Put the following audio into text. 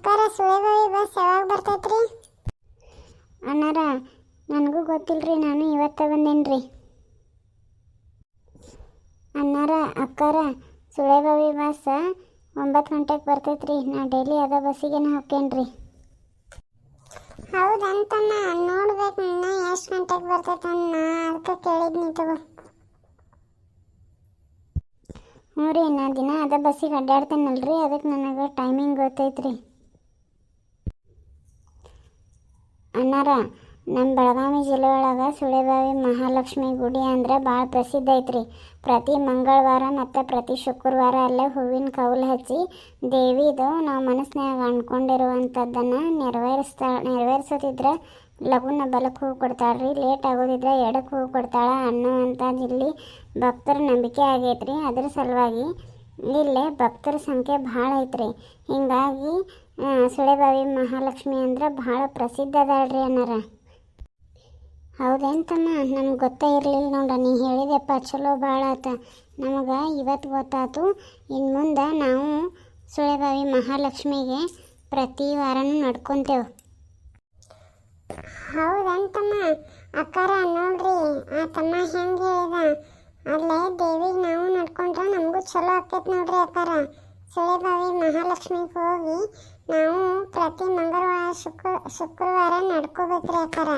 ಅಕ್ಕಾರ ಸುಳೆಬಾವಿ ಬಸ್ ಯಾವಾಗ ಬರ್ತೈತ್ರಿ? ಅಣ್ಣಾರ ನನಗೂ ಗೊತ್ತಿಲ್ರಿ, ನಾನು ಇವತ್ತ ಬಂದೇನ್ರಿ. ಅಣ್ಣಾರ ಅಕ್ಕಾರ ಸುಳೆಬಾವಿ ಬಸ್ 9 ಗಂಟೆಗೆ ಬರ್ತೈತ್ರಿ. ನಾ ಡೈಲಿ ಅದ ಬಸ್ಸಿಗೆ ಹೋಗ್ತೇನ್ರಿ. ಹೌದಂತಮ್ಮ, ನೋಡ್ಬೇಕು ನಾ ಎಷ್ಟು ಗಂಟೆಗೆ ಬರ್ತೈತನ್ನ ಅದಕ್ಕೆ ಕೇಳಿದ್ನಿ ತಗೋ. ಹ್ಞೂ ರೀ, ನಾ ದಿನ ಅದ ಬಸ್ಸಿಗೆ ಅಡ್ಡಾಡ್ತೇನಲ್ರಿ, ಅದಕ್ಕೆ ನನಗೆ ಟೈಮಿಂಗ್ ಗೊತ್ತೈತ್ರಿ. ಅಣ್ಣಾರ ನಮ್ಮ ಬೆಳಗಾವಿ ಜಿಲ್ಲೆ ಒಳಗೆ ಸುಳೆಬಾವಿ ಮಹಾಲಕ್ಷ್ಮಿ ಗುಡಿ ಅಂದ್ರೆ ಭಾಳ ಪ್ರಸಿದ್ಧ ಐತ್ರಿ. ಪ್ರತಿ ಮಂಗಳವಾರ ಮತ್ತು ಪ್ರತಿ ಶುಕ್ರವಾರ ಅಲ್ಲೇ ಹೂವಿನ ಕೌಲು ಹಚ್ಚಿ ದೇವಿದು ನಾವು ಮನಸ್ಸಿನಾಗ ಅಂದ್ಕೊಂಡಿರುವಂಥದ್ದನ್ನು ನೆರವೇರಿಸೋದಿದ್ರೆ ಲಗುನ ಬಲಕ್ಕೆ ಹೂವು ಕೊಡ್ತಾಳ್ರಿ, ಲೇಟ್ ಆಗೋದಿದ್ರೆ ಎಡಕ್ಕೆ ಹೂವು ಕೊಡ್ತಾಳ ಅನ್ನುವಂಥದ್ದು ಇಲ್ಲಿ ಭಕ್ತರ ನಂಬಿಕೆ ಆಗೈತ್ರಿ. ಅದ್ರ ಸಲುವಾಗಿ ಇಲ್ಲೇ ಭಕ್ತರ ಸಂಖ್ಯೆ ಭಾಳ ಐತ್ರಿ. ಹೀಗಾಗಿ ಸುಳೆಬಾವಿ ಮಹಾಲಕ್ಷ್ಮಿ ಅಂದ್ರೆ ಭಾಳ ಪ್ರಸಿದ್ಧ ಅದಾಳ್ರಿ ಅಣ್ಣಾರ. ಹೌದೇನು ತಮ್ಮ, ನಮ್ಗೆ ಗೊತ್ತೇ ಇರಲಿಲ್ಲ ನೋಡ, ನೀ ಹೇಳಿದೆಪ್ಪ, ಚಲೋ ಭಾಳ ಆತ. ನಮಗೆ ಇವತ್ತು ಗೊತ್ತಾಯ್ತು. ಇನ್ನು ಮುಂದೆ ನಾವು ಸುಳೆಬಾವಿ ಮಹಾಲಕ್ಷ್ಮಿಗೆ ಪ್ರತಿ ವಾರನೂ ನಡ್ಕೊತೇವೆ. ಹೌದಂತಮ್ಮ, ಅಕ್ಕಾರ ನೋಡ್ರಿ ಆ ತಮ್ಮ ಹೆಂಗೆ ಹೇಳಿದ, ಅಲ್ಲೇ ದೇವಿಗೆ ನಾವು ನಡ್ಕೊಂಡ್ರೆ ನಮಗೂ ಚಲೋ ಆಕೈತೆ ನೋಡ್ರಿ ಅಕ್ಕಾರ. ಸುಳೆಬಾವಿ ಮಹಾಲಕ್ಷ್ಮಿಗೆ ಹೋಗಿ ನಾವು ಪ್ರತಿ ಮಂಗಳವಾರ ಶುಕ್ರವಾರ ನಡ್ಕೋಬೇಕ್ರಿ ಅಕ್ಕಾರ.